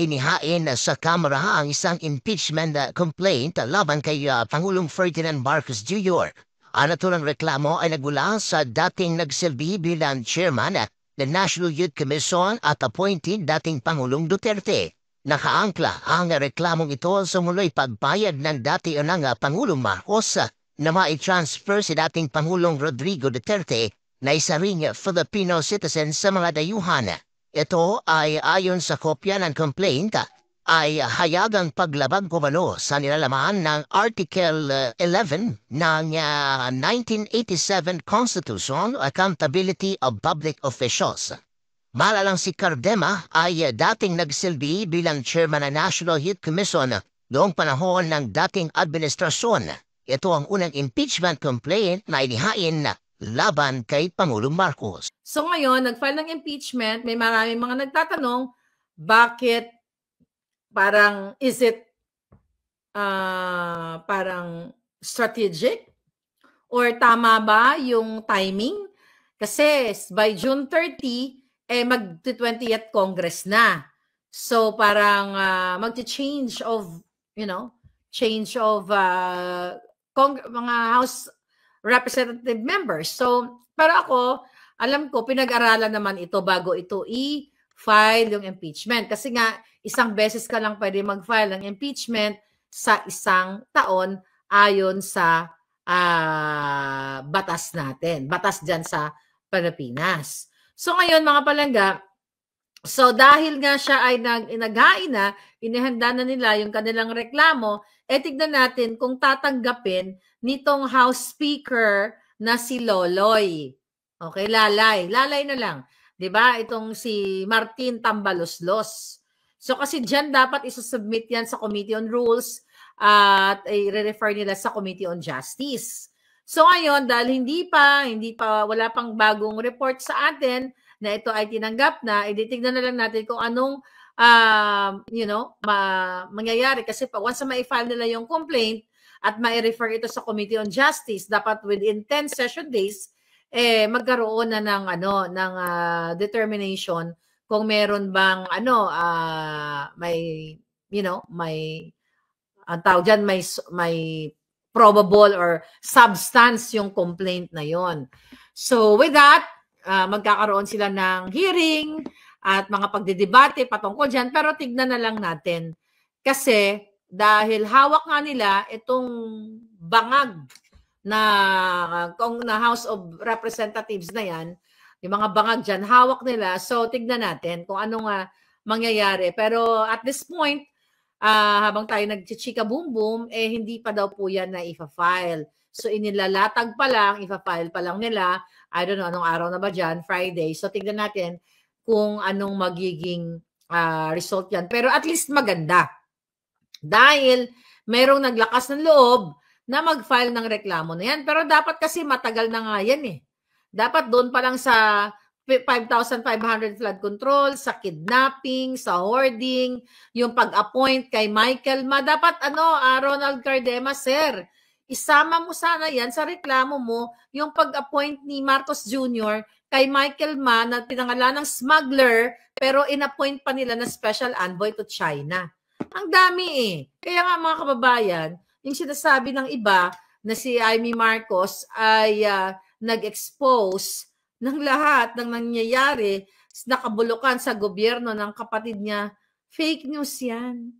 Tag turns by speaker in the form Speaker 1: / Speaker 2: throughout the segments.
Speaker 1: inihain sa Kamara ang isang impeachment complaint laban kay Pangulong Ferdinand Marcos Jr. Ang naturang reklamo ay nagmula sa dating nagsilbi bilang chairman ng National Youth Commission at appointed dating Pangulong Duterte. Nakaangkla ang reklamong ito sa muloy pagbayad ng dati ng Pangulong Marcos na mai-transfer si dating Pangulong Rodrigo Duterte na isa ring Filipino citizen sa mga dayuhan. Ito ay ayon sa kopya ng complaint ay hayagang paglabag kumano sa nilalaman ng Article 11 ng 1987 Constitution Accountability of Public Officials. Malalang si Cardema ay dating nagsilbi bilang chairman ng National Youth Commission noong panahon ng dating administrasyon. Ito ang unang impeachment complaint na inihain laban kay Pangulong Marcos.
Speaker 2: So ngayon, nag-file ng impeachment, may maraming mga nagtatanong, bakit parang, is it parang strategic? Or tama ba yung timing? Kasi by June 30, mag-20th Congress na. So parang mag-change of, change of mga House Representative members. So, pero ako, alam ko, pinag-aralan naman ito bago ito i-file yung impeachment. Kasi nga, isang beses ka lang pwede mag-file ng impeachment sa isang taon ayon sa batas natin. Batas dyan sa Pilipinas. So, ngayon, mga palangga, so dahil nga siya ay naghain na, inihanda na nila yung kanilang reklamo, tignan natin kung tatanggapin nitong House Speaker na si Loloy. Okay, Lalay. Lalay na lang. 'Di ba? Itong si Martin Tambaloslos. So kasi diyan dapat isusubmit yan sa Committee on Rules at i-refer nila sa Committee on Justice. So ngayon, dahil wala pang bagong report sa atin na ito ay tinanggap na, ititignan na lang natin kung anong mangyayari. Kasi once na ma-file nila yung complaint at ma-refer ito sa Committee on Justice, dapat within 10 session days, magkaroon na ng determination kung meron bang ang tawag dyan, may probable or substance yung complaint na yon. So with that, magkakaroon sila ng hearing at mga pagdidebate patungkol dyan, pero tignan na lang natin. Kasi dahil hawak nga nila itong bangag na House of Representatives na yan, yung mga bangag dyan, hawak nila. So tignan natin kung anong mangyayari. Pero at this point, habang tayo nagchichika boom boom, hindi pa daw po yan na ifa-file. So inilalatag pa lang, ifa-file pa lang nila. I don't know, anong araw na ba dyan? Friday. So tignan natin kung anong magiging result yan. Pero at least maganda. Dahil merong naglakas ng loob na mag-file ng reklamo na yan. Pero dapat kasi matagal na nga yan eh. Dapat doon pa lang sa 5,500 flood control, sa kidnapping, sa hoarding, yung pag-appoint kay Michael Ma. Dapat Ronald Cardema, sir, isama mo sana yan sa reklamo mo, yung pag-appoint ni Marcos Jr. kay Michael Ma na pinangalan ng smuggler, pero in-appoint pa nila na special envoy to China. Ang dami eh. Kaya nga mga kababayan, yung sinasabi ng iba na si Amy Marcos ay nag-expose ng lahat ng nangyayari nakabulukan sa gobyerno ng kapatid niya, fake news yan.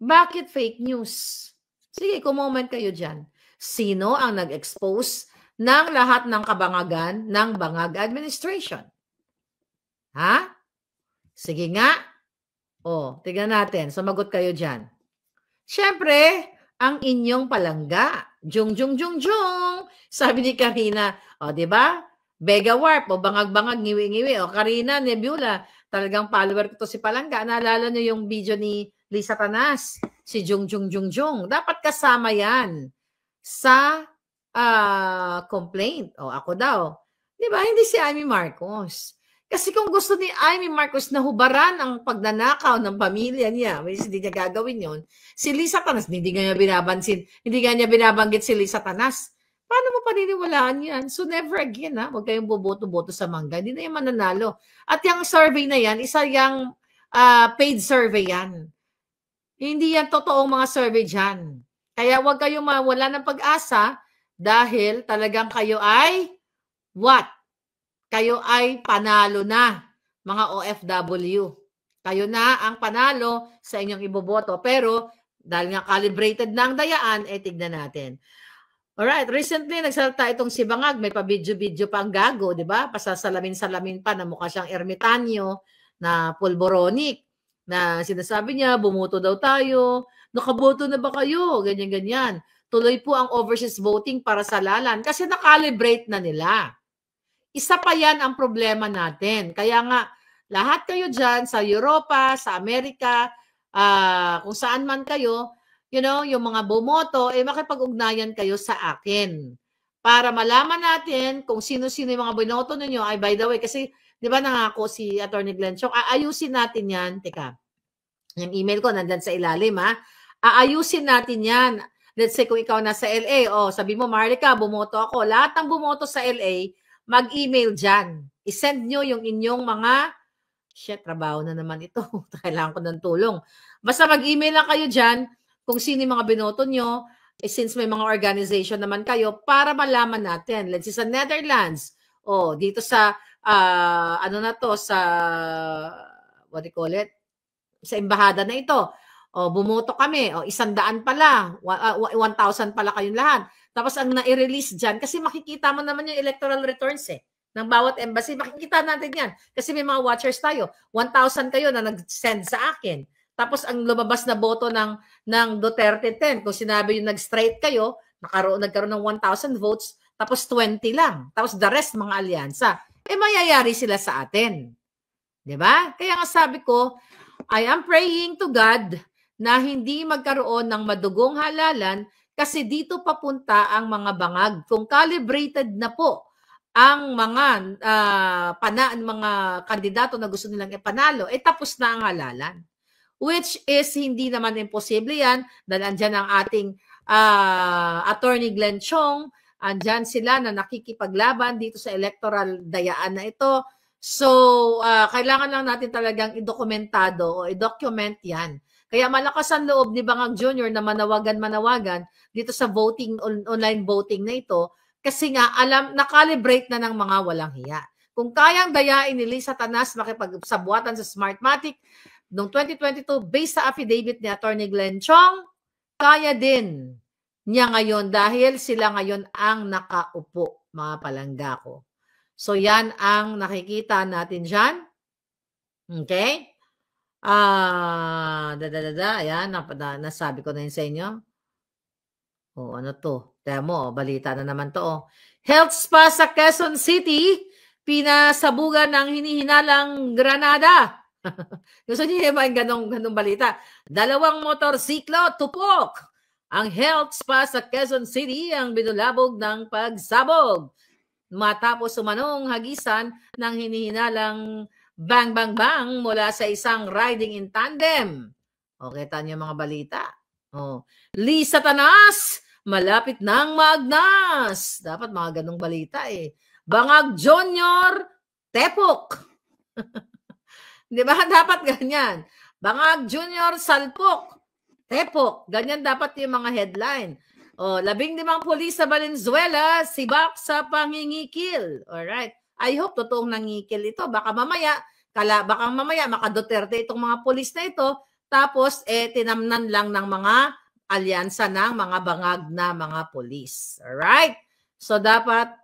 Speaker 2: Bakit fake news? Sige, kumoment kayo dyan. Sino ang nag-expose ng lahat ng kabangagan ng Bangag Administration? Ha? Sige nga. Tignan natin. Sumagot kayo dyan. Siyempre, ang inyong palangga. Jung. Sabi ni Karina, di ba? Bega Warp, bangag-bangag, ngiwi-ngiwi. Karina Nebula, talagang follower ko to si Palangga. Naalala niyo yung video ni Lisa Tanas, si Jung. Dapat kasama yan sa complaint. Ako daw. Di ba? Hindi si Amy Marcos. Kasi kung gusto ni Amy Marcos na hubaran ang pagnanakaw ng pamilya niya, which hindi niya gagawin yon, si Lisa Tanas, hindi nga niya binabanggit si Lisa Tanas. Paano mo paniniwalaan yan? So never again, huwag kayong boboto-boto sa mangga. Hindi na yung mananalo. At yung survey na yan, isa yung paid survey yan. Hindi yan totoong mga survey dyan. Kaya huwag kayong mawala ng pag-asa dahil talagang kayo ay what? Kayo ay panalo na, mga OFW. Kayo na ang panalo sa inyong iboboto. Pero dahil nga calibrated na ang dayaan, tignan natin. Alright, recently nagsalita itong si Bangag, may pa-video-video pa ang gago, di ba? Pasasalamin-salamin pa na mukha siyang ermitanyo na pulboronic na sinasabi niya, bumoto daw tayo, nakaboto na ba kayo? Ganyan-ganyan. Tuloy po ang overseas voting para sa lalan kasi nakalibrate na nila. Isa pa yan ang problema natin. Kaya nga, lahat kayo dyan sa Europa, sa Amerika, kung saan man kayo, yung mga bumoto, makipag-ugnayan kayo sa akin. Para malaman natin kung sino-sino yung mga binoto ninyo. Ay, by the way, kasi, di ba nangako si Atty. Glenn Chong, aayusin natin yan. Teka, yung email ko nandyan sa ilalim, ha? Aayusin natin yan. Let's say, kung ikaw nasa LA, sabi mo, Marlica, bumoto ako. Lahat ng bumoto sa LA, mag-email dyan. I-send nyo yung inyong mga, trabaho na naman ito. Kailangan ko ng tulong. Basta mag-email lang kayo dyan kung sino yung mga binoto nyo, since may mga organization naman kayo, para malaman natin. Let's say sa Netherlands, dito sa, sa, what do you call it? Sa embahada na ito. Bumoto kami. 100 pala. 1,000 pala kayong lahat. Tapos ang na-release dyan, kasi makikita mo naman yung electoral returns ng bawat embassy. Makikita natin yan. Kasi may mga watchers tayo. 1,000 kayo na nag-send sa akin. Tapos ang lumabas na boto ng Duterte 10, kung sinabi yung nag-straight kayo, nagkaroon ng 1,000 votes, tapos 20 lang. Tapos the rest, mga alyansa. Mayayari sila sa atin. Diba? Kaya nga sabi ko, I am praying to God na hindi magkaroon ng madugong halalan kasi dito papunta ang mga bangag. Kung calibrated na po ang mga mga kandidato na gusto nilang ipanalo, tapos na ang halalan. Which is hindi naman imposible yan dahil andyan ang ating Attorney Glenn Chong, andyan sila na nakikipaglaban dito sa electoral dayaan na ito. So, kailangan lang natin talagang i-dokumentado o i-document yan. Kaya malakas ang loob ni Bangag Jr. na manawagan dito sa voting, online voting na ito kasi nga nakalibrate na ng mga walang hiya. Kung kayang dayain ni Lisa Tanas makipagsabuatan sa Smartmatic noong 2022 based sa affidavit ni Attorney Glenn Chong, kaya din niya ngayon dahil sila ngayon ang nakaupo, mga palangga ko. So, yan ang nakikita natin dyan. Okay? Ayan, nasabi ko na yun sa inyo. Ano to? Kaya mo, balita na naman to. Health spa sa Quezon City, pinasabugan ng hinihinalang Granada. Gusto niyo yung ganong balita? 2 motorsiklo, tupok. Ang health spa sa Quezon City ang binulabog ng pagsabog. Matapos umanong hagisan ng hinihinalang bang bang bang mula sa isang riding in tandem. Kita niyo mga balita. Lisa Tanas, malapit nang maagnas. Dapat mga ganong balita Bangag Jr., tepok. Di ba? Dapat ganyan. Bangag Jr., salpok. Tepok. Ganyan dapat yung mga headline. 15 pulis sa Valenzuela, sibak sa pangingikil. Alright. I hope totoong nangikil ito. Baka mamaya maka-Duterte itong mga pulis na ito, tapos tinamnan lang ng mga alyansa ng mga bangag na mga pulis. Alright? So dapat,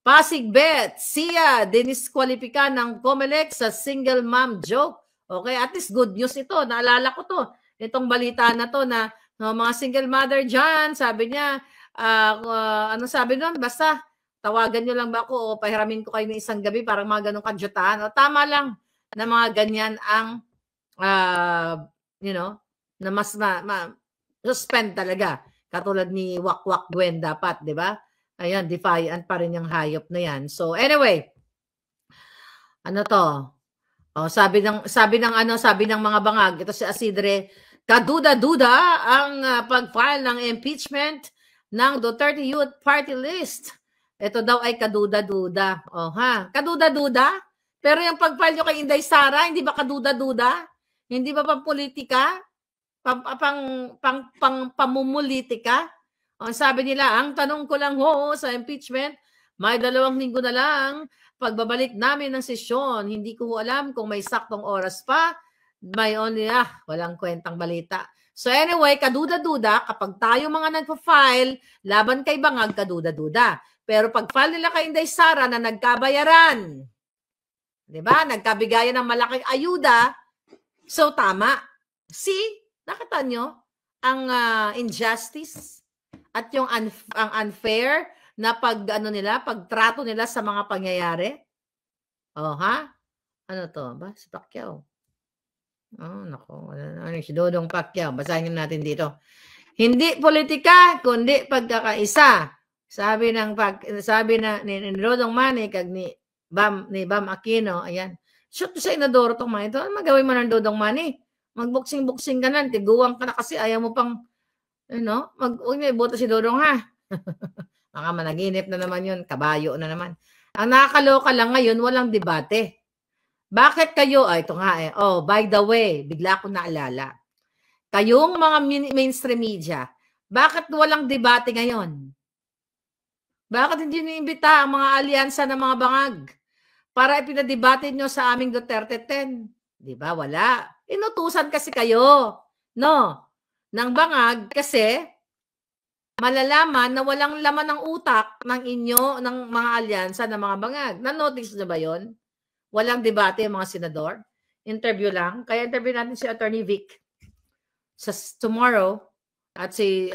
Speaker 2: Pasig Bet, siya, diniskwalipika ng COMELEC sa single mom joke. Okay, at least good news ito. Naalala ko to. Itong balita na to na mga single mother dyan, sabi niya, ano sabi nun? Basta, tawagan nyo lang ba ako o pahiramin ko kayo ng isang gabi parang mga ganong kadyutaan. Tama lang na mga ganyan ang, na mas suspend talaga. Katulad ni Wakwak Gwen dapat, di ba? Ayan, defiant pa rin yung hayop na yan. So, anyway, ano to? Sabi ng mga bangag, ito si Asidre, kaduda-duda ang pag-file ng impeachment ng Duterte Youth Party List. Ito daw ay kaduda-duda. Kaduda-duda? Pero yung pag-file nyo kay Inday Sara, hindi ba kaduda-duda? Hindi ba pang-politika? Pamumulitika? Ang sabi nila, ang tanong ko lang ho sa impeachment, may 2 linggo na lang, pagbabalik namin ng sesyon, hindi ko alam kung may saktong oras pa, may only, walang kwentang balita. So anyway, kaduda-duda, kapag tayo mga nagpa-file, laban kay Bangag, kaduda-duda. Pero pag file nila kay Inday Sara na nagkabayaran, di ba? Nagkabigayan ng malaking ayuda, so tama. See, nakita nyo ang injustice at yung ang unfair na pagtrato nila sa mga pangyayari? Oh, ha? Ano to? Ba? Si Pacquiao. Oh, nako. Ano si Dodong Pacquiao? Basahin natin dito. Hindi politika, kundi pagkakaisa. Sabi ni Dodong Manny kag ni Bam Aquino, ayan. Shoot sa inadoro tong mga ito. Ano magawin mo ng Dodong Manny? Magboksing-boksing ka na, tiguwang ka na kasi ayaw mo pang boto si Dodong, ha. Baka managinip na naman yun, kabayo na naman. Ang nakakaloka lang ngayon, walang debate. Bakit kayo, ito nga by the way, bigla ko naalala. Kayong mga mainstream media, bakit walang debate ngayon? Bakit hindi niimbita ang mga alyansa ng mga bangag para ipinadebate nyo sa aming Duterte 10? Di ba? Wala. Inutusan kasi kayo, no? Ng bangag kasi malalaman na walang laman ng utak ng mga alyansa ng mga bangag. Na-notice na ba yon? Walang debate yung mga senador. Interview lang. Kaya interview natin si Attorney Vic sa tomorrow at si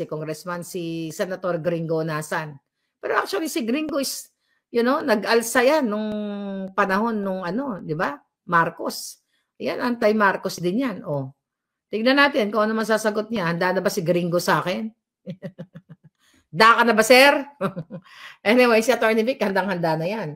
Speaker 2: Congressman, si Senator Gringo Nasan. Pero actually si Gringo is, nag-alsa yan nung panahon nung di ba? Marcos. Yan, anti-Marcos din yan. Oh. Tignan natin kung ano masasagot niya. Handa na ba si Gringo sa akin? Da ka na ba, sir? Anyway, si Attorney Vic, handang-handa na yan.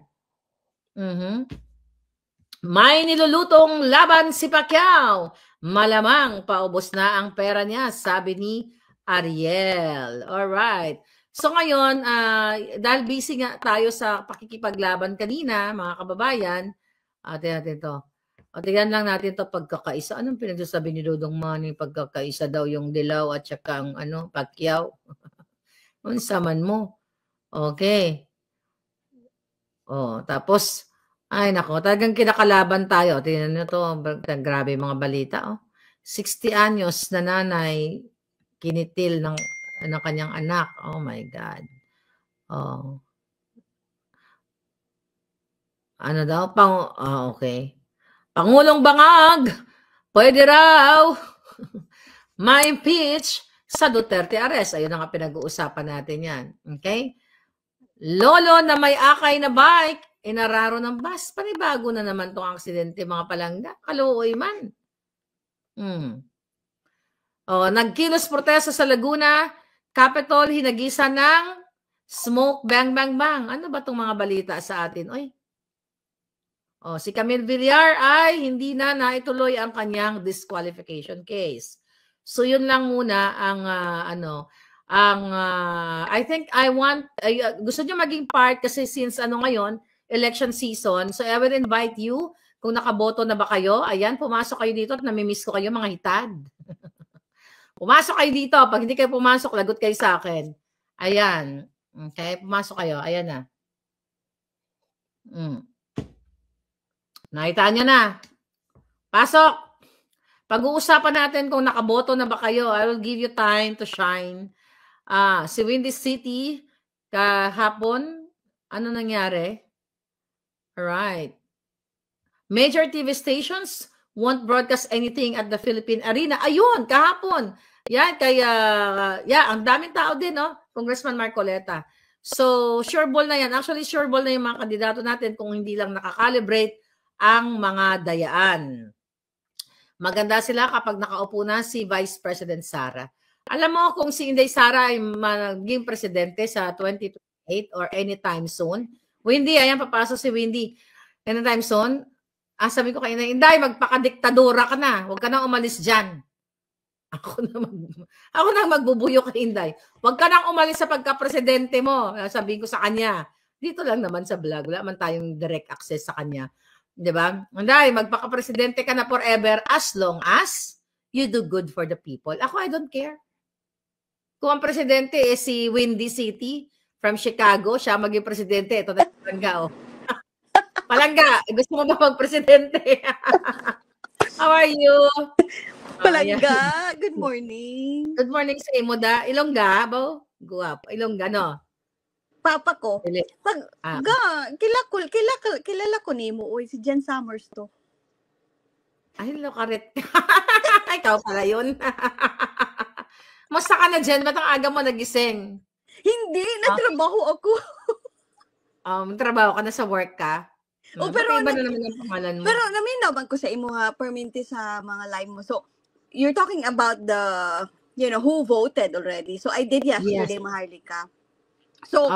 Speaker 2: May nilulutong laban si Pacquiao. Malamang paubos na ang pera niya, sabi ni Ariel. Alright. So ngayon, dahil busy nga tayo sa pakikipaglaban kanina, mga kababayan, natin to. Tingnan lang natin to pagkakaisa. Anong pinagsasabi ni Dodong Manny? Pagkakaisa daw yung Dilaw at saka ang Pacquiao. Unsaman mo? Okay. Tapos, ay nako, talagang kinakalaban tayo. Tingnan nyo to, grabe mga balita. 60 anyos na nanay, kinitil ng kanyang anak. Oh my God. Ano daw? Okay. Pangulong Bangag, pwede raw ma-impeach sa Duterte arrest. Ayun ang pinag-uusapan natin yan. Okay? Lolo na may akay na bike, inararo ng bus. Panibago na naman itong aksidente, mga palangga. Kaluoy man. Nagkilos protesta sa Laguna, Capitol, hinagisa ng smoke, bang, bang, bang. Ano ba itong mga balita sa atin? Si Camille Villar ay hindi na naituloy ang kanyang disqualification case. So yun lang muna ang I think gusto nyo maging part kasi since ngayon, election season, so I will invite you, kung nakaboto na ba kayo, ayan, pumasok kayo dito at namimiss ko kayo mga hitad. Pumasok kayo dito, pag hindi kayo pumasok, lagot kayo sa akin. Ayan, okay, pumasok kayo, ayan na. Nakita nyo na. Pasok. Pag-uusapan natin kung nakaboto na ba kayo. I will give you time to shine. Si Windy City, kahapon, ano nangyari? Alright. Major TV stations won't broadcast anything at the Philippine Arena. Ayun, kahapon. Yan, kaya, ang daming tao din, no? Congressman Marcoleta. So, sure ball na yan. Actually, sure ball na yung mga kandidato natin kung hindi lang nakakalibrate ang mga dayaan. Maganda sila kapag nakaupo na si Vice President Sara. Alam mo kung si Inday Sara ay maging presidente sa 2028 or anytime soon. Windy, ayan, papasok si Windy. Anytime soon, sabi ko kay Inday, magpakadiktadora ka na. Huwag ka na umalis dyan. Ako na magbubuyo kay Inday. Huwag ka nang umalis sa pagka-presidente mo. Sabihin ko sa kanya. Dito lang naman sa vlog, wala man tayong direct access sa kanya. 'Di ba? Anday, magpaka-presidente ka na forever as long as you do good for the people. Ako, I don't care. Kung ang presidente si Windy City from Chicago, siya maging presidente. Ito na Palangga, oh. Palangga, gusto mo ba mag-presidente? How are you?
Speaker 3: Palangga, good morning.
Speaker 2: Good morning sa imo da. Ilongga, bo? Guwapo. Ilongga, no?
Speaker 3: Papa ko. Pag, kilala ko nimo, oy, si Jen Summers to.
Speaker 2: Ay, lokaret. Ikaw pala yun. Musta ka na, Jen? Ba't ang aga mo nagising?
Speaker 3: Hindi, natrabaho ako.
Speaker 2: Trabaho ka na sa work ka?
Speaker 3: Pero
Speaker 2: iba na naman ang pangalan mo.
Speaker 3: Pero naminaw ko sa imo ha, perminti sa mga live mo. So, you're talking about the, who voted already. So, I did yesterday, Maharlika. So,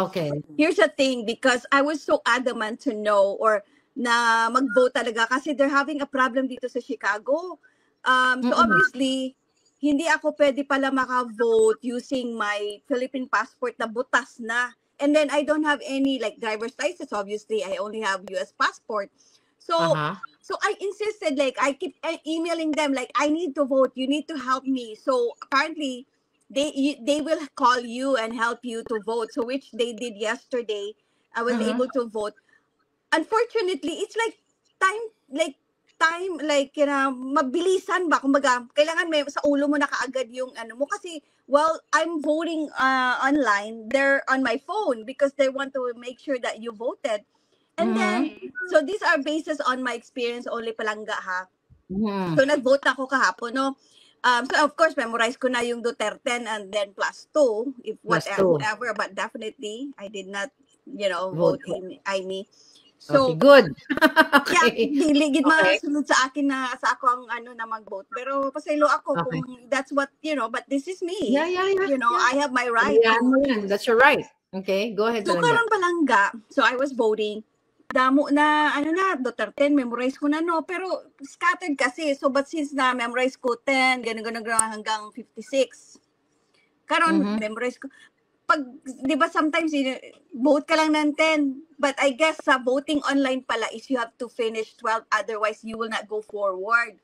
Speaker 3: here's the thing, because I was so adamant to know or na mag-vote talaga kasi they're having a problem dito sa Chicago. So, obviously, hindi ako pwede pala maka-vote using my Philippine passport na butas na. And then, I don't have any like driver's license, obviously. I only have US passport. So, so I insisted, like, I keep emailing them, like, I need to vote. You need to help me. So, apparently, they will call you and help you to vote. So which they did yesterday. I was able to vote. Unfortunately, it's like time mabilisan ba, kumbaga kailangan may sa ulo mo na kaagad yung ano mo kasi I'm voting online, they're on my phone because they want to make sure that you voted. And then so these are bases on my experience only, Palangga, ha. So nag-vote ako kahapon, no. So of course, memorize ko na yung Duterte and then +2, if whatever, but definitely I did not, vote Amy. So
Speaker 2: good.
Speaker 3: Yeah, dili gid masunod sa akin na sa ako ang na mag-vote. Pero pasaylo ako kung that's what, but this is me.
Speaker 2: Yeah.
Speaker 3: I have my right.
Speaker 2: Yeah, that's your right. Okay, go ahead.
Speaker 3: So karon Palangga, so I was voting. Damo na, Duterte, memorize ko na, no? Pero scattered kasi. So, but since na memorize ko 10, ganun hanggang 56. Karon memorize ko. Pag, di ba sometimes, vote ka lang ng 10. But I guess sa voting online pala is you have to finish 12. Otherwise, you will not go forward.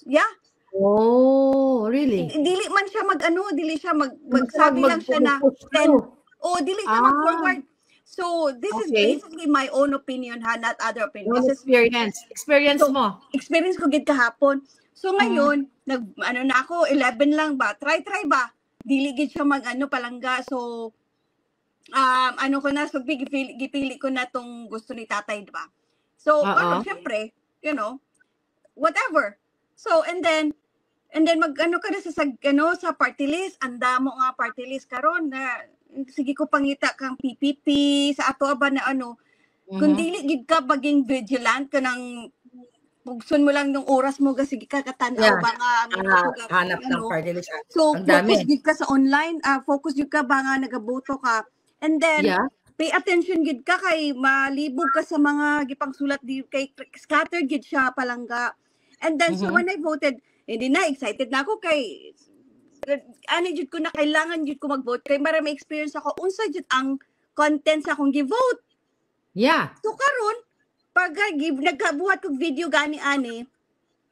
Speaker 3: Yeah.
Speaker 2: Oh, really?
Speaker 3: Dili man siya dili siya magsabi lang siya na 10. Dili siya mag-forward. So, this is basically my own opinion, ha, not other opinion.
Speaker 2: This is experience mo.
Speaker 3: Experience ko gid kahapon. So, ngayon, na ako, 11 lang ba? Try ba? Dili gid siya Palangga. So, ko na, so, gipili ko na tong gusto ni tatay, diba? So, syempre, whatever. So, and then ka na sa party list. Anda mo nga party list karon na sige ko pangita kang PPP sa ato ba na kung dili gid ka baging vigilant ka nang pugson mo lang ng oras mo kasi ka katanaw ba nga
Speaker 2: hanap ng party list.
Speaker 3: So focus gid ka sa online, focus gid ka ba nga nagaboto ka, and then pay attention gid ka kay malibog ka sa mga gipang sulat di kay scatter gid siya Palangga. And then so when I voted, hindi na excited na ako kay jud ko na kailangan jud ko mag-vote kay marami experience ako unsa jud ang content sa akong gi-vote.
Speaker 2: Yeah.
Speaker 3: So karon pag nagkabuhat kog video gani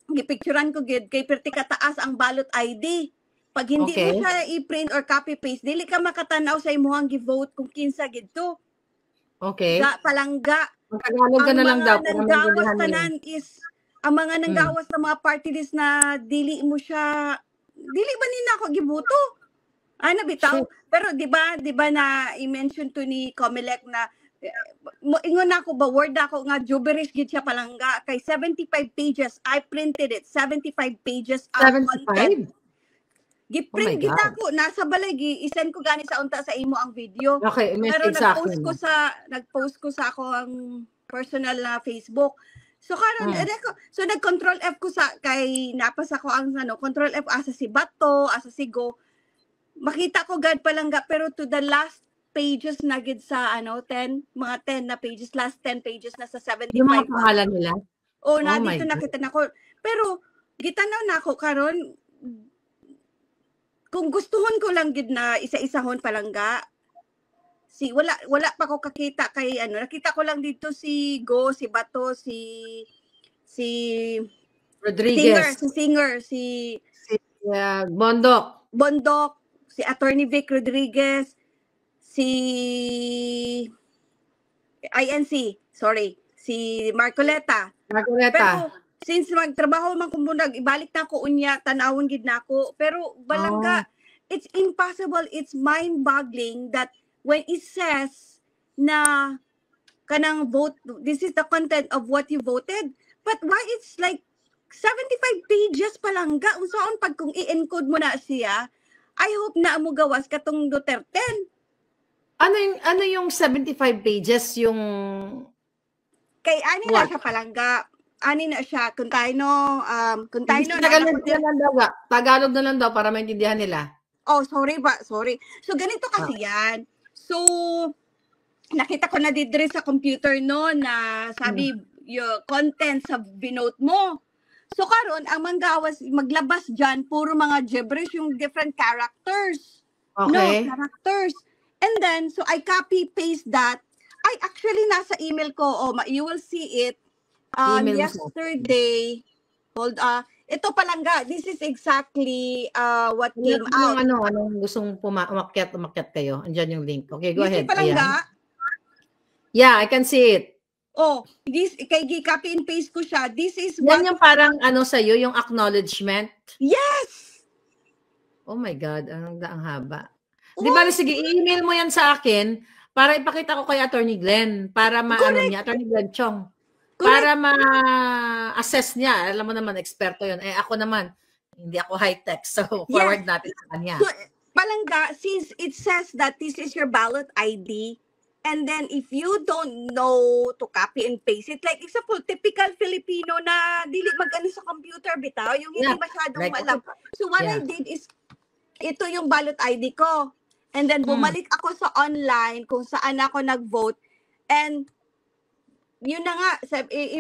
Speaker 3: gipicturean ko gid kay perti kataas ang ballot ID. Pag hindi mo siya i-print or copy paste, dili ka makatanaw sa imong gi-vote kung kinsa gid to.
Speaker 2: Okay.
Speaker 3: Sa Palangga.
Speaker 2: Tagalog ka na lang daw para
Speaker 3: maintindihan tanan is ang mga nanggawas sa mga party list na dili mo siya dili ba nina ako giboto? Bitaw. Pero di ba na i-mention to ni Comelec na ingon ako ba word ako nga gibberish gid siya Palangga kay 75 pages. I printed it. 75 pages of content. Giprint gid ako nasa balay i-send ko gani sa unta sa imo ang video.
Speaker 2: Okay,
Speaker 3: pero nag-post ko sa ako ang personal na Facebook. So karon so nag-control F ko sa kay napasa ko ang control F asa si Bato, asa si Go. Makita ko gad Palangga pero to the last pages na gid sa 10 na pages, last 10 pages na sa 75.
Speaker 2: Yung mga pangalan nila.
Speaker 3: Dito nakita na ko. Pero gitanaw na ako karon kung gustuhon ko lang gid na isa-isahon Palangga. wala pa ko kakita kay ano, nakita ko lang dito si Go, si Bato, si
Speaker 2: Rodriguez,
Speaker 3: singer, Bondok, si Attorney Vic Rodriguez, si INC, sorry, si Marcoleta. Pero since magtrabaho man ko muna, ibalik na ko unya, tanawon gid na ako. Pero balangga, it's impossible, it's mind-boggling that when it says na kanang vote, this is the content of what you voted, but why it's like 75 pages palangga? Unsaon pag kung i-encode mo na siya, I hope na mo gawas katong Duterte.
Speaker 2: Ano yung 75 pages yung
Speaker 3: kay ani na siya palangga. Ani na siya kung tayo
Speaker 2: Tagalog na lang daw para maintindihan nila.
Speaker 3: Oh, sorry. So ganito kasi yan. So nakita ko na didre sa computer no na sabi yung content sa binote mo. So karon ang manggawas maglabas diyan puro mga gibberish yung different characters.
Speaker 2: Okay.
Speaker 3: No, characters. And then so I copy paste that. I actually nasa email ko, you will see it yesterday. Ito palangga. This is exactly what came out.
Speaker 2: Anong gustong umakyat kayo? Andiyan yung link. Okay, go ahead.
Speaker 3: Palangga.
Speaker 2: Yeah, I can see it.
Speaker 3: Oh, this kay copy and paste ko siya. This is
Speaker 2: what yung parang sa iyo yung acknowledgement.
Speaker 3: Yes.
Speaker 2: Oh my God, ang haba. Di ba, sige, i-email mo yan sa akin para ipakita ko kay Attorney Glenn para niya, Attorney Glenn Chong. Para ma-assess niya. Alam mo naman, eksperto yun. Ako naman, hindi ako high-tech. So, forward natin sa kanya.
Speaker 3: So, palangga, since it says that this is your ballot ID, and then if you don't know to copy and paste it, like example, typical Filipino na dili mag-ano sa computer, bitaw, yung hindi masyadong alam. So, what I did is, ito yung ballot ID ko. And then, bumalik ako sa online kung saan ako nag-vote. And, yun na nga,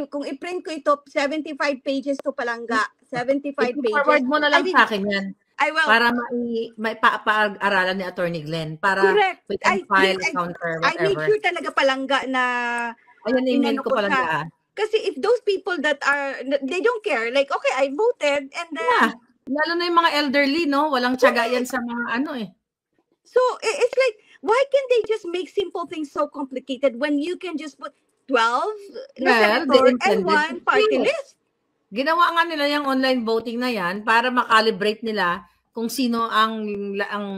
Speaker 3: kung i-print ko ito, 75 pages to palangga. 75 pages.
Speaker 2: Forward mo na lang sa akin yan.
Speaker 3: I will.
Speaker 2: Para paaralan ni Attorney Glenn. Para we can file a counter, whatever.
Speaker 3: I made sure talaga palangga na
Speaker 2: ayun, email ko palangga.
Speaker 3: Kasi if those people that are, they don't care, like, okay, I voted, and then...
Speaker 2: Yeah. Lalo na yung mga elderly, no? Walang tiyaga yan sa mga
Speaker 3: So, it's like, why can they just make simple things so complicated when you can just put 12 senator and one party list?
Speaker 2: Ginawa nga nila yung online voting na yan para makalibrate nila kung sino ang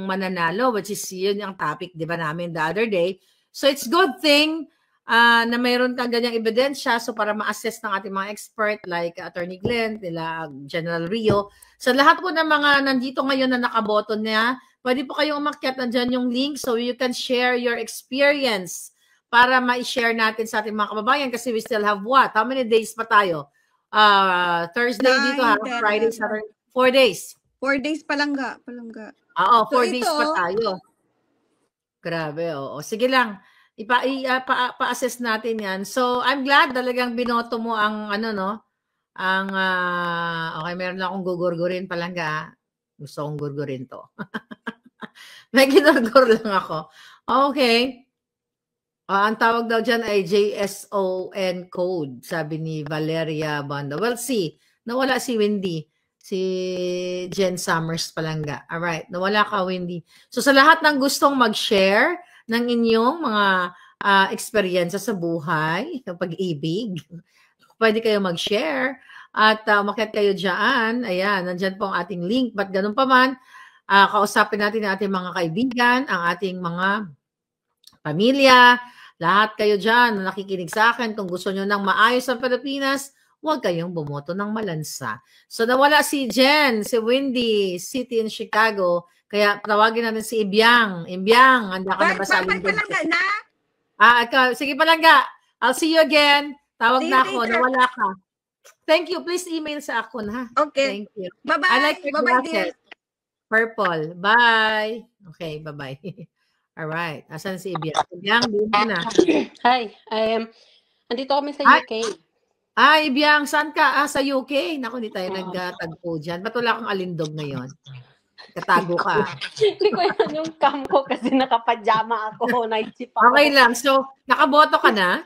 Speaker 2: mananalo, which is yun yung topic, di ba, namin the other day. So, it's good thing na mayroon kang ganyang ebidensya so para ma-assess ng ating mga expert like Attorney Glenn, nila General Rio. Sa lahat po ng mga nandito ngayon na nakaboto niya, pwede po kayong umakyat, nandyan yung link so you can share your experience para ma-share natin sa ating mga kababayan kasi we still have what? How many days pa tayo? Thursday dito ha? Friday, Saturday, 4 days.
Speaker 3: 4 days palangga.
Speaker 2: Oo, 4 days pa tayo. Grabe, oo. Sige lang, pa-assess natin yan. So, I'm glad talagang binoto mo ang okay, meron na akong gugurgurin palangga. Gusto kong gurgurin to. May ginurgur lang ako. Okay. Ang tawag daw dyan ay JSON code, sabi ni Valeria Banda. Well, nawala si Wendy. Si Jen Summers palangga. Alright, nawala ka, Wendy. So, sa lahat ng gustong mag-share ng inyong mga experience sa buhay, ng pag-ibig, pwede kayo mag-share. At umakyat kayo dyan. Ayan, nandyan po ang ating link. But ganun pa man, kausapin natin ang ating mga kaibigan, ang ating mga pamilya, lahat kayo dyan na nakikinig sa akin. Kung gusto nyo ng maayos ang Pilipinas, huwag kayong bumoto ng malansa. So nawala si Jen, si Wendy, City in Chicago. Kaya tawagin natin si Ibyang. Ibyang, handa ka na ba sa alindog? Sige palangga. I'll see you again. Tawag na ako. Nawala ka. Thank you. Please email sa akon, ha?
Speaker 3: Okay.
Speaker 2: Thank you.
Speaker 3: Bye-bye.
Speaker 2: I like your glasses. Purple. Bye. Okay, bye-bye. All right. Asan si Ibiang? Ibiang, dito na.
Speaker 4: Hi. Andito kami sa UK.
Speaker 2: Ibiang, saan ka? Sa UK? Naku, hindi tayo nagtagpo dyan. Ba't wala kang alindog ngayon? Katago ka.
Speaker 4: Hindi ko yan yung cam ko kasi nakapajama ako, night shift ako.
Speaker 2: Okay lang. So, nakaboto ka na?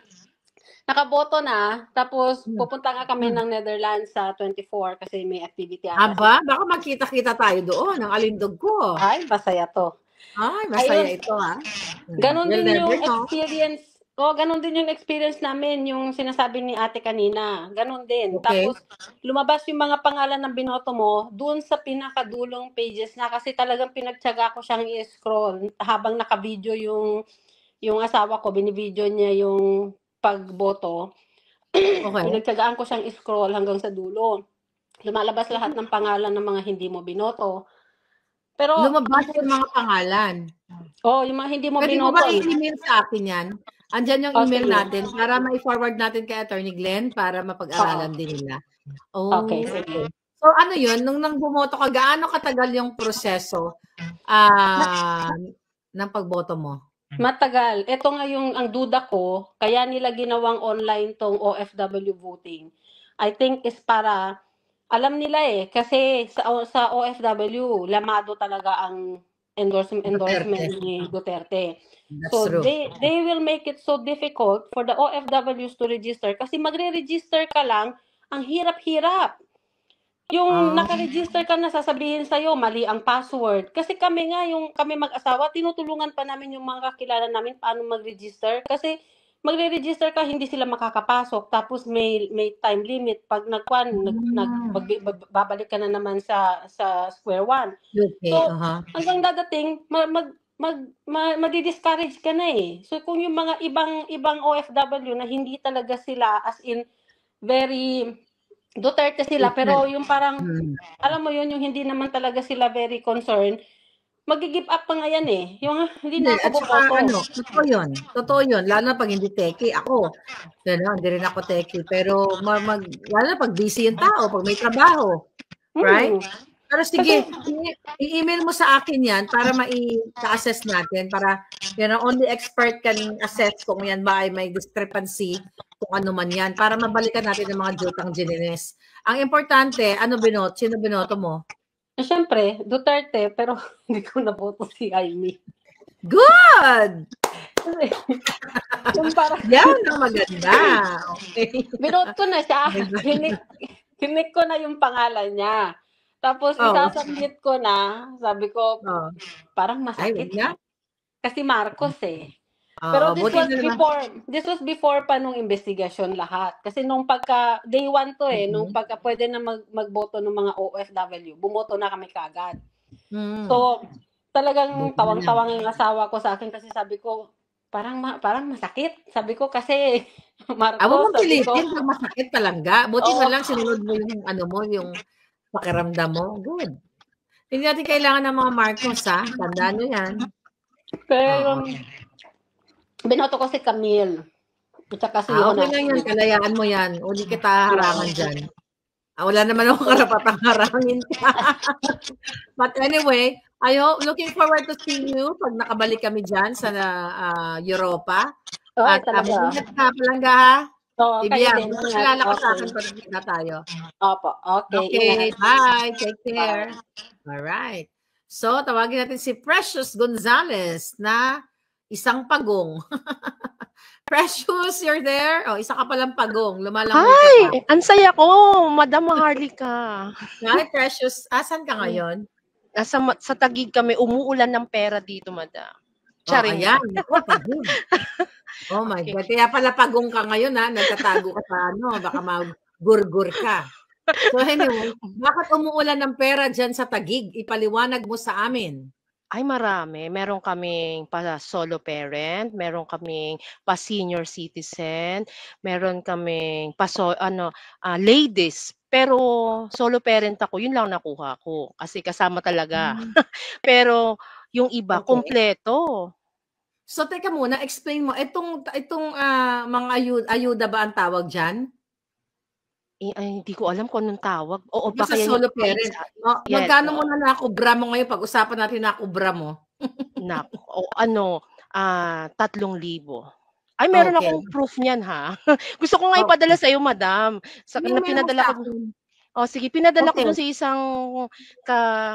Speaker 4: Nakaboto na, tapos pupunta nga kami ng Netherlands sa 24 kasi may activity ata.
Speaker 2: Aba, baka magkita-kita tayo doon, ang alindog ko.
Speaker 4: Ay, masaya to.
Speaker 2: Ay, masaya ito ha.
Speaker 4: Ganon din yung experience. Ganon din yung experience namin, yung sinasabi ni ate kanina. Ganon din.
Speaker 2: Okay.
Speaker 4: Tapos, lumabas yung mga pangalan ng binoto mo doon sa pinakadulong pages na kasi talagang pinagtyaga ko siyang i-scroll. Habang naka-video yung asawa ko, binivideo niya yung pagboto.
Speaker 2: Okay.
Speaker 4: Pinagtyagaan ko siyang i-scroll hanggang sa dulo. Lumalabas lahat ng pangalan ng mga hindi mo binoto. Pero
Speaker 2: lumabas yung mga pangalan.
Speaker 4: yung mga hindi mo
Speaker 2: Pwede
Speaker 4: binoto.
Speaker 2: Pwede mo ba i-email sa akin yan? Andyan yung email natin para ma-forward natin kay Attorney Glenn para mapag-aralan din nila.
Speaker 4: Okay.
Speaker 2: So ano yun? Nung bumoto ka, gaano katagal yung proseso ng pagboto mo?
Speaker 4: Matagal. Ito nga ang duda ko, kaya nila ginawang online tong OFW voting. I think is para, alam nila kasi sa OFW, lamado talaga ang endorsement ni Duterte. So they will make it so difficult for the OFWs to register kasi magre-register ka lang, ang hirap-hirap. Yung naka-register ka na, sasabihin sa'yo, mali ang password. Kasi kami mag-asawa, tinutulungan pa namin yung mga kakilala namin paano mag-register. Kasi magre-register ka, hindi sila makakapasok. Tapos may time limit. Pag babalik ka na naman sa square one.
Speaker 2: Okay,
Speaker 4: so, hanggang dadating, madi-discourage ka na So, kung yung mga ibang OFW na hindi talaga sila, as in, very Duterte sila, pero yung parang, alam mo yun, yung hindi naman talaga sila very concerned, mag-give up pa nga yan Yung hindi na ako bumoto.
Speaker 2: Totoo yun. Lalo na pag hindi teki. Ako, hindi rin ako teki. Pero, lalo na pag busy yung tao, pag may trabaho. Right? Pero sige, i-email mo sa akin yan para ma-assess natin. Para, only expert can assess kung yan ba ay may discrepancy, kung ano man yan, para mabalikan natin ng mga jutang ginines. Ang importante, sino binoto mo?
Speaker 4: Siyempre, Duterte, pero hindi ko naboto si Amy.
Speaker 2: Good!
Speaker 4: Yan
Speaker 2: ang maganda. Okay.
Speaker 4: Binoto ko na siya. Hinik ko na yung pangalan niya. Tapos, isasubmit ko na, sabi ko, parang masakit. Kasi Marcos Pero this was before pa nung investigasyon lahat. Kasi nung pagka, day 1 to nung pagka pwede na magboto ng mga OFW, bumoto na kami kagad. So, talagang tawang-tawang yung asawa ko sa akin kasi sabi ko, parang masakit. Sabi ko kasi, Marcos,
Speaker 2: mong pilitin pag masakit talaga. Buti na lang sinunod mo yung pakiramdam mo. Good. Hindi natin kailangan ng mga Marcos, Tandaan nyo yan.
Speaker 4: Pero, binoto ko si Camille. At saka si
Speaker 2: okay lang yan. Kalayaan mo yan. Uli kita harangan dyan. Wala naman akong karapatang harangin ka. But anyway, looking forward to see you pag nakabalik kami dyan sa Europa. At mag-ingat ka palangga, ha? Ibiyang, kilala ko sa akin pag nakita tayo.
Speaker 4: Opo, okay.
Speaker 2: Bye. Take care. Alright. So, tawagin natin si Precious Gonzalez na isang pagong. Precious, you're there? Isa ka palang pagong. Lumalangoy ka pa.
Speaker 5: Hi! Ang saya ko, Madam Maharlika.
Speaker 2: Hi, Precious. Asan ka ngayon?
Speaker 5: Sa Taguig kami, umuulan ng pera dito, Madam.
Speaker 2: Charing. Ayan. Oh my God. Kaya pala pagong ka ngayon, nagtatago ka sa baka mag-gurgur ka. So anyway, bakit umuulan ng pera dyan sa Taguig? Ipaliwanag mo sa amin.
Speaker 5: Ay, marami. Meron kaming pa-solo parent, meron kaming pa-senior citizen, meron kaming ladies. Pero solo parent ako, yun lang nakuha ko. Kasi kasama talaga. Pero yung iba, kompleto.
Speaker 2: So, teka muna, explain mo. Itong mga ayuda ba ang tawag dyan?
Speaker 5: Hindi ko alam kung anong tawag. Oo,
Speaker 2: baka yan solo parent. Magkano mo na nakubra mo ngayon? Pag-usapan natin nakubra mo.
Speaker 5: 3,000. Ay, meron akong proof niyan, ha? Gusto ko nga ipadala sa iyo, Madam. Pinadala ko. Oh, sige, pinadala ko
Speaker 2: Okay.
Speaker 5: dun sa isang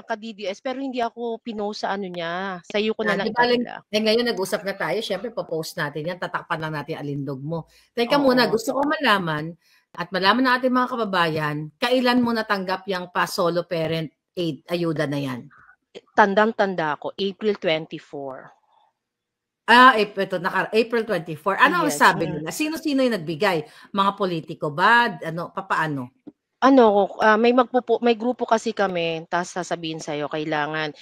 Speaker 5: ka-DDS pero hindi ako pinost sa ano niya, sa'yo ko na lang
Speaker 2: Di bale,
Speaker 5: ipadala.
Speaker 2: ngayon nag-usap na tayo, syempre po-post natin yan, tatakpan lang natin alindog mo. Teka muna,
Speaker 5: Oo.
Speaker 2: gusto ko malaman at malaman ng ating mga kababayan, kailan mo natanggap yung pa-solo parent aid, ayuda na yan?
Speaker 5: Tandang-tanda ko, April 24.
Speaker 2: April 24. Ano ang
Speaker 5: Yes.
Speaker 2: sabi nila? Sino-sino yung nagbigay? Mga politiko ba? Papaano?
Speaker 5: May grupo kasi kami, tapos sasabihin sa'yo, kailangan,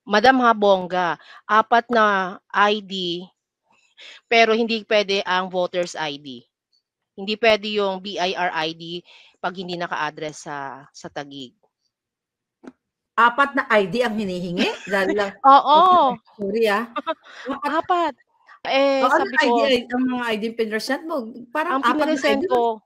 Speaker 5: Madam Bongga, 4 na ID, pero hindi pwede ang voter's ID. Hindi pwede yung BIR ID pag hindi naka-address sa Taguig.
Speaker 2: 4 na ID ang hinihingi? Dahil lang,
Speaker 5: Oo.
Speaker 2: sorry
Speaker 5: 4. Sabi ko,
Speaker 2: ang mga ID pinresent mo? Parang
Speaker 5: ang pinresent ko,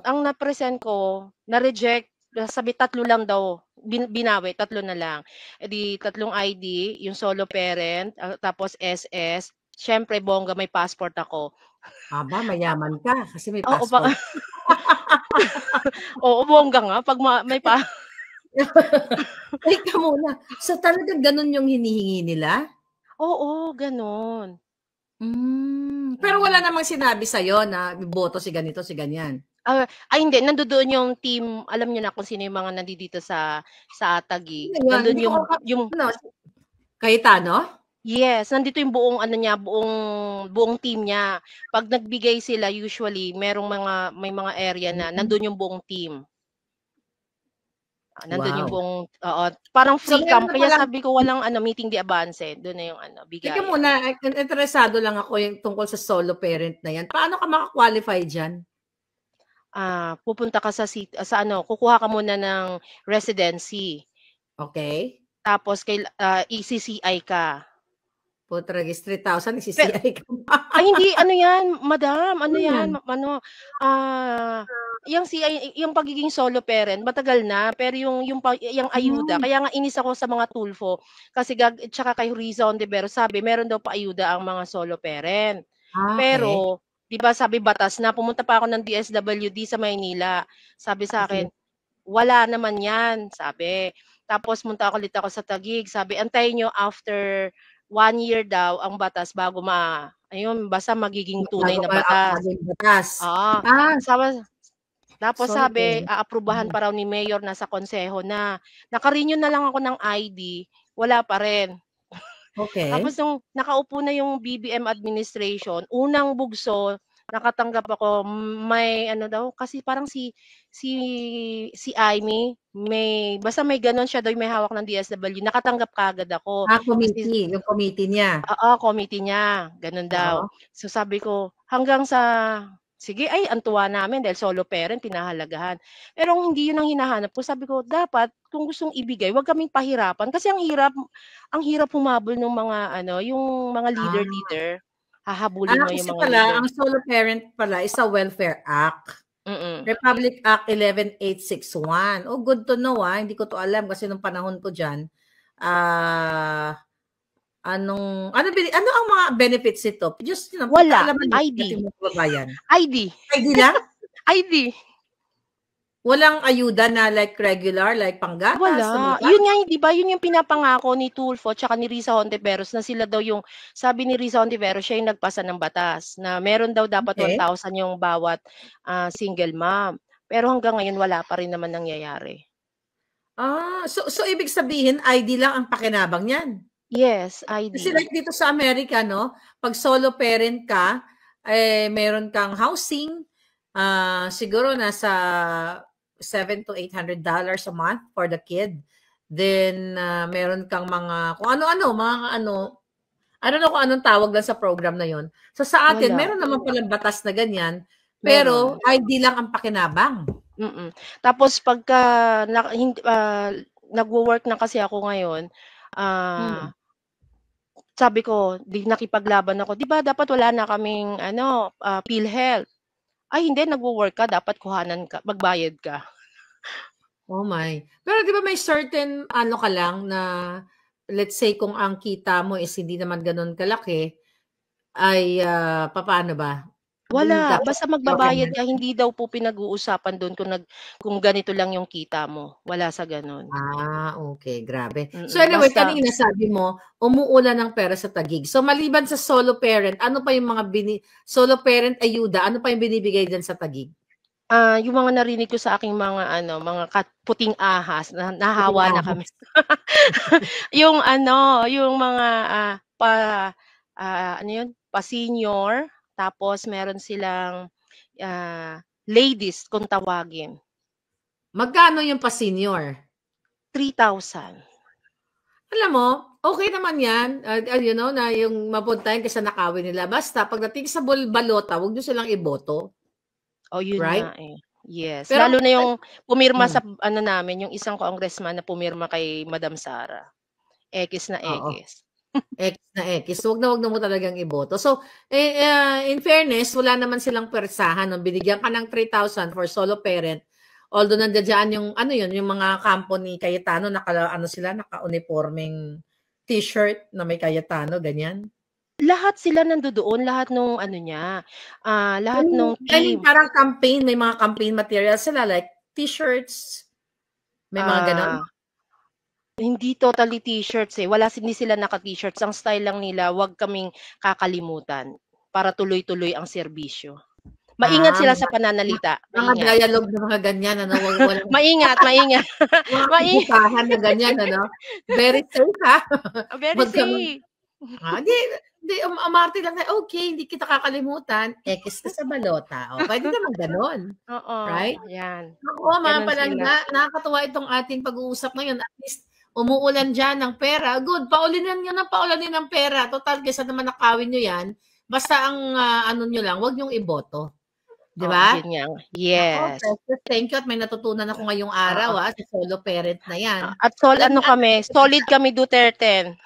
Speaker 5: ang na-present ko, na-reject, sabi 3 lang daw, binawi, 3 na lang. E di 3 ID, yung solo parent, tapos SS, syempre bongga may passport ako.
Speaker 2: Aba, mayaman ka kasi may
Speaker 5: Oo,
Speaker 2: passport.
Speaker 5: Oo, bongga nga, pag may
Speaker 2: Teka muna, so talagang ganun yung hinihingi nila?
Speaker 5: Oo, ganun.
Speaker 2: Pero wala namang sinabi sa'yo na boto si ganito, si ganyan.
Speaker 5: Hindi, nandoon yung team, alam niyo na kung sino yung mga nandito sa Taguig. Nandoon yung
Speaker 2: Cayetano?
Speaker 5: Yes, nandito yung buong buong team niya. Pag nagbigay sila usually may mga area na nandoon yung buong team. Nandoon yung buong parang free camp, kaya sabi ko walang meeting di avance, doon na yung bigay.
Speaker 2: Teka muna, interesado lang ako yung tungkol sa solo parent na yan. Paano ka maka-qualify diyan?
Speaker 5: Pupunta ka sa kukuha ka muna ng residency.
Speaker 2: Okay.
Speaker 5: Tapos ECCI ka.
Speaker 2: Putragis 3,000 ECCI ka.
Speaker 5: Hindi, yan, madam, yan, yung pagiging solo parent, matagal na, pero yung ayuda, kaya nga inis ako sa mga Tulfo, kasi tsaka kay Riza Ontiveros, sabi, meron daw pa ayuda ang mga solo parent. Pero, di ba sabi batas na, pumunta pa ako ng DSWD sa Maynila, sabi sa akin, wala naman yan, sabi. Tapos, munta ulit ako sa Taguig, sabi, antayin nyo after 1 year daw ang batas bago basta magiging tunay na batas. Tapos sabi, aaprubahan pa raw ni Mayor na sa konseho na. Naka-renew na lang ako ng ID, wala pa rin.
Speaker 2: Okay.
Speaker 5: Tapos nung nakaupo na yung BBM administration, unang bugso, nakatanggap ako, may kasi parang si Amy, basta may ganon siya daw, may hawak ng DSWD, nakatanggap kaagad ako.
Speaker 2: Committee, yung committee niya.
Speaker 5: Committee niya, ganon daw. So sabi ko, hanggang sige, ang tuwa namin dahil solo parent, pinahalagahan. Pero hindi yun ang hinahanap ko. Sabi ko, dapat, kung gustong ibigay, wag kaming pahirapan. Kasi ang hirap humabol ng mga, yung mga leader. Hahabulin mo yung mga leader.
Speaker 2: Ang solo parent pala is a Welfare Act. Republic Act 11861. Good to know Hindi ko to alam kasi nung panahon ko dyan, ano ang mga benefits ito? Just,
Speaker 5: wala. ID.
Speaker 2: ID lang?
Speaker 5: ID.
Speaker 2: Walang ayuda na like regular, like panggatas?
Speaker 5: Wala. Yun nga, di ba? Yun yung pinapangako ni Tulfo tsaka ni Riza Ontiveros na sila daw yung, sabi ni Riza Ontiveros, siya yung nagpasa ng batas na meron daw dapat 1,000 yung bawat single mom. Pero hanggang ngayon, wala pa rin naman nangyayari.
Speaker 2: So ibig sabihin, ID lang ang pakinabang niyan?
Speaker 5: Yes, ID.
Speaker 2: Kasi like dito sa Amerika, pag solo parent ka, meron kang housing, siguro nasa $700 to $800 a month for the kid. Then, meron kang mga, kung ano-ano, I don't know kung anong tawag lang sa program na yon. So, sa atin, meron naman palang batas na ganyan, pero ID lang ang pakinabang.
Speaker 5: Tapos, pagka nagwo-work na kasi ako ngayon, sabi ko, nakipaglaban ako, di ba dapat wala na kaming, PhilHealth. Hindi, nagwo-work ka, dapat kuhanan ka, magbayad ka.
Speaker 2: Oh my. Pero di ba may certain ka lang na, let's say kung ang kita mo is hindi naman ganun kalaki, ay paano ba?
Speaker 5: Wala, basta magbabayad ka, hindi daw po pinag-uusapan do'n kung ganito lang yung kita mo, wala sa gano'n.
Speaker 2: Okay, grabe. So anyway, kanina sabi mo, umuulan ng pera sa Taguig. So maliban sa solo parent, ano pa yung mga solo parent ayuda, ano pa yung binibigay diyan sa Taguig?
Speaker 5: Yung mga narinig ko sa aking mga mga puting ahas, nahawa na kami. Yung yung mga ano yun, pa-senior, tapos meron silang ladies kung tawagin.
Speaker 2: Magkano yung pa-senior?
Speaker 5: 3,000.
Speaker 2: Alam mo, okay naman yan. You know, na yung mapuntahin kasi nakawin nila. Basta, pagdating sa balota, huwag nyo silang iboto.
Speaker 5: Yun
Speaker 2: right?
Speaker 5: nga eh. Yes.
Speaker 2: Pero,
Speaker 5: lalo na yung pumirma sa namin, yung isang congressman na pumirma kay Madam Sara. Ekis na ekis.
Speaker 2: X na X. Huwag na mo talagang iboto. So, in fairness, wala naman silang persahan. No? Binigyan ka ng 3,000 for solo parent. Although nandiyan yung, yung mga kampo ni Cayetano, naka-uniforming t-shirt na may Cayetano, ganyan.
Speaker 5: Lahat sila nandoon, lahat nung niya, lahat nung team.
Speaker 2: Parang campaign, may mga campaign materials sila, like t-shirts, may mga ganon.
Speaker 5: Hindi totally t-shirts eh. Hindi sila naka-t-shirts. Ang style lang nila, wag kaming kakalimutan para tuloy-tuloy ang serbisyo. Maingat sila sa pananalita.
Speaker 2: Mga dialogue na mga ganyan,
Speaker 5: maingat. Maingat
Speaker 2: na ganyan, Very safe, ha?
Speaker 5: Very safe.
Speaker 2: Hindi, umarte lang na, okay, hindi kita kakalimutan, X ka sa balota. Pwede naman ganon. Right?
Speaker 5: Yan.
Speaker 2: Oo, mga palangga, nakakatuwa itong ating pag-uusap ngayon. At least, umuulan dyan ng pera. Good, paulanin ng pera. Total, kesa naman nakawin nyo yan. Basta ang nyo lang, wag nyong iboto. Di ba?
Speaker 5: Yes.
Speaker 2: Thank you at may natutunan ako ngayong araw sa solo parent na yan.
Speaker 5: At solid kami Duterte.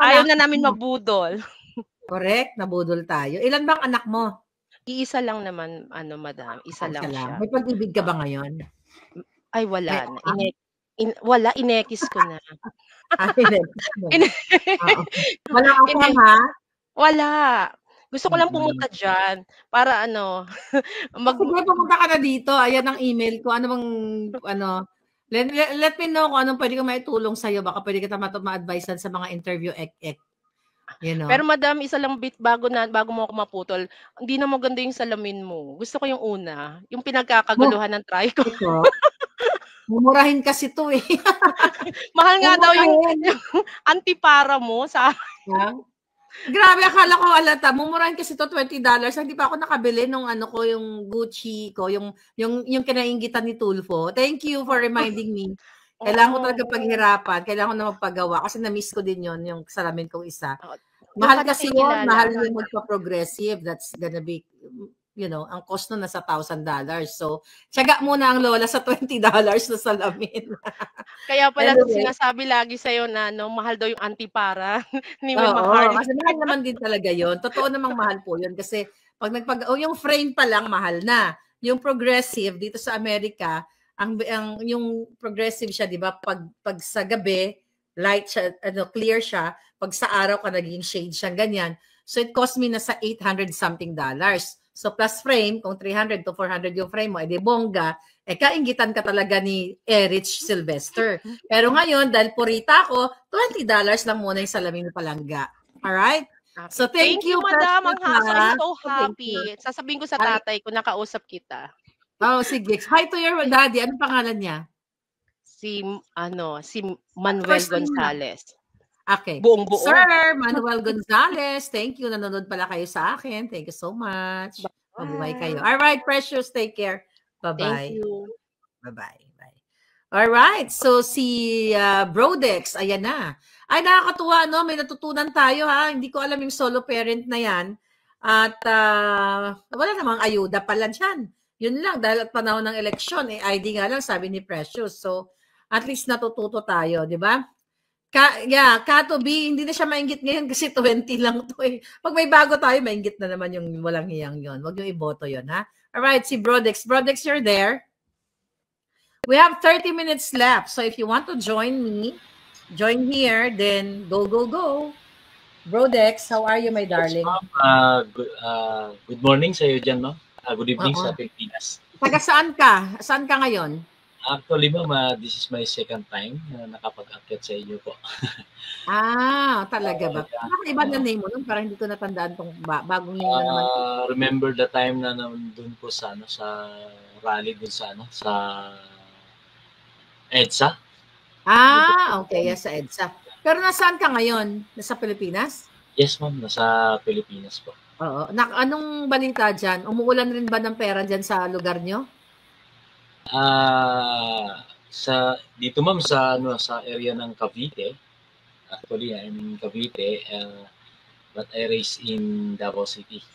Speaker 5: Ayaw na namin mabudol.
Speaker 2: Correct, nabudol tayo. Ilan bang anak mo?
Speaker 5: Iisa lang naman, madam. Isa lang siya.
Speaker 2: May pag-ibig ka ba ngayon?
Speaker 5: Ay, wala na. Wala, inekis ko na.
Speaker 2: Wala ka ha?
Speaker 5: Wala. Gusto ko lang pumunta dyan para
Speaker 2: Sige, pumunta ka na dito. Ayan ang email ko. Let me know kung anong pwede ko maitulong sa'yo. Baka pwede kita ma-advisean sa mga interview You know?
Speaker 5: Pero madam, isa lang bit bago mo ako maputol, hindi na maganda yung salamin mo. Gusto ko yung una, yung pinagkakaguluhan ng tricol.
Speaker 2: Mumurahin kasi to eh.
Speaker 5: Mahal nga daw yung antipara mo sa
Speaker 2: Grabe, akala ko alata. Mumurahin kasi to $20. Hindi pa ako nakabili nung yung Gucci ko, yung kinainggitan ni Tulfo. Thank you for reminding me. Kailangan ko talaga paghirapan. Kailangan ko na magpagawa. Kasi na-miss ko din yon yung salamin kong isa. Mahal kasi yun. Mahal yung magpa-progressive. That's gonna be, ang cost nun nasa $1,000. So, tiyaga muna ang lola sa $20 na salamin.
Speaker 5: Kaya pala sinasabi lagi sa'yo na mahal daw yung antipara. Hindi mo mahal.
Speaker 2: Kasi mahal naman din talaga yon. Totoo namang mahal po yun. Kasi pag yung frame pa lang mahal na. Yung progressive dito sa Amerika, yung progressive siya, di ba? Pag sa gabi, light siya, clear siya. Pag sa araw ka naging shade siya, ganyan. So it cost me na sa $800 something. So plus frame, kung 300 to 400 yung frame mo, edi bongga, kainggitan ka talaga ni Erich Sylvester. Pero ngayon, dahil purita ko, $20 lang muna yung salamin ni Palangga. Alright? So thank you,
Speaker 5: madam. I'm so happy. Sasabihin ko sa tatay ko, nakausap kita.
Speaker 2: Sige. Hi to your daddy. Anong pangalan niya?
Speaker 5: Si Manuel Gonzales.
Speaker 2: Okay.
Speaker 5: Buong-buo.
Speaker 2: Sir Manuel Gonzales, thank you. Nanonood pala kayo sa akin. Thank you so much. Mabuhay kayo. All right, precious. Take care. Bye-bye.
Speaker 5: Thank you.
Speaker 2: Bye-bye. Bye. All right. So, si Brodex, ayan na. Ay, nakakatuwa, no? May natutunan tayo, ha? Hindi ko alam yung solo parent na yan. At wala namang ayuda pala dyan. Yun lang, dahil at panahon ng eleksyon, ID nga lang, sabi ni Precious. So, at least natututo tayo, di ba? Kato B, hindi na siya mainggit ngayon kasi 20 lang to eh. Pag may bago tayo, mainggit na naman yung walang hiyang yon. Huwag yung iboto yon, ha? Alright, si Brodex. Brodex, you're there. We have 30 minutes left. So if you want to join me, join here, then go, go, go. Brodex, how are you, my darling?
Speaker 6: Good morning sa iyo dyan, no? Good evening sa Pilipinas.
Speaker 2: Taga saan ka? Saan ka ngayon?
Speaker 6: Actually, ma'am, this is my second time na nakapag-akyat sa inyo po.
Speaker 2: Talaga ba? Iba na name mo nun? Parang hindi ko natandaan tong bagong name na naman.
Speaker 6: Remember the time na nandun po sa rally dun sa EDSA?
Speaker 2: Okay. Yes, sa EDSA. Pero nasaan ka ngayon? Nasa Pilipinas?
Speaker 6: Yes, ma'am. Nasa Pilipinas po.
Speaker 2: Oo. Anong balita dyan? Umuulan rin ba ng pera dyan sa lugar nyo?
Speaker 6: Dito, ma'am, sa area ng Cavite. Actually, I'm in Cavite, but I raised in Davao City.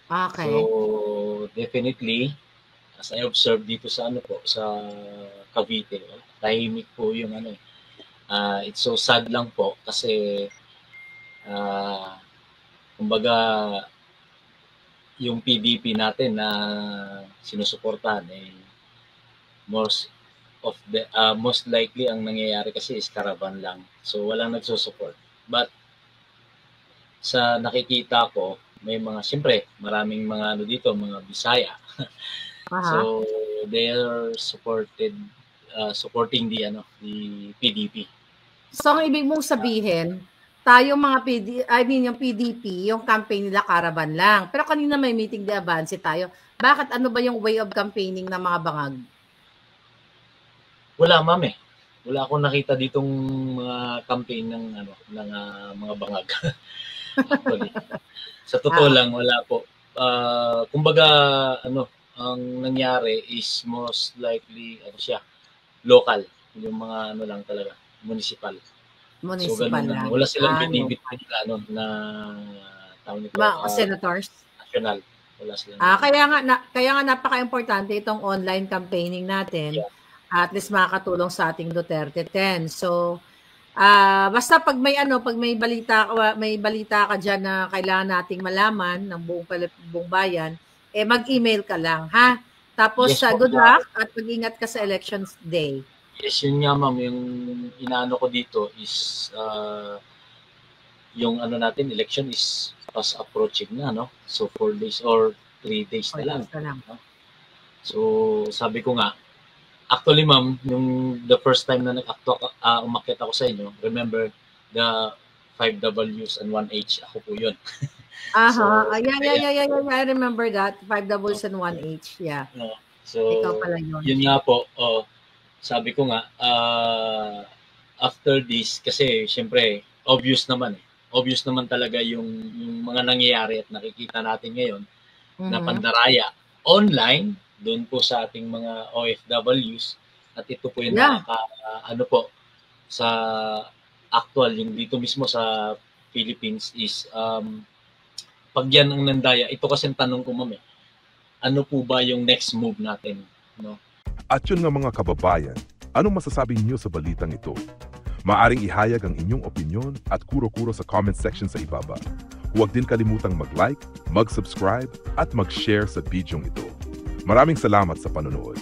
Speaker 2: Okay.
Speaker 6: So, definitely, as I observed dito sa sa Cavite, tahimik po yung it's so sad lang po kasi kumbaga yung PDP natin na sinusuportahan most likely ang nangyayari kasi is caravan lang. So walang nagsusupport. But sa nakikita ko, may siyempre maraming mga dito, mga Bisaya. So they are supporting the PDP.
Speaker 2: So ang ibig mong sabihin, tayo mga yung PDP, yung campaign nila caravan lang. Pero kanina may meeting de avance tayo. Bakit ano ba yung way of campaigning ng mga bangag?
Speaker 6: Wala, ma'am eh. Wala akong nakita ditong mga campaign ng mga bangag. Actually. Sa totoo lang, wala po. Kumbaga ang nangyari is most likely local, yung mga lang talaga, municipal. So, lang. Wala silang binibit na tawag nito.
Speaker 2: Senators?
Speaker 6: National. Wala silang.
Speaker 2: Kaya nga napaka-importante itong online campaigning natin. Yeah. At least makakatulong sa ating Duterte 10. So, basta pag may balita ka diyan na kailangan nating malaman ng buong bayan, mag-email ka lang, ha? Tapos good luck at mag-ingat ka sa elections day.
Speaker 6: Yes, yun nga, ma'am. Yung inaano ko dito is yung natin, election is fast approaching na, no? So 4 days or 3 days na lang. No? So sabi ko nga, actually, ma'am, the first time na umakyat ako sa inyo, remember the 5Ws and 1H, ako po yun.
Speaker 2: I remember that. 5Ws and 1H, yeah.
Speaker 6: So, ikaw pala yun nga po, sabi ko nga, after this, kasi syempre, obvious naman talaga yung mga nangyayari at nakikita natin ngayon na pandaraya online, doon po sa ating mga OFWs, at ito po yung sa actual, yung dito mismo sa Philippines is, pag yan ang nandaya, ito kasi ang tanong ko, ma'am, ano po ba yung next move natin, no?
Speaker 7: At yun nga mga kababayan, anong masasabi niyo sa balitang ito? Maaring ihayag ang inyong opinyon at kuro-kuro sa comment section sa ibaba. Huwag din kalimutang mag-like, mag-subscribe at mag-share sa bidyong ito. Maraming salamat sa panonood.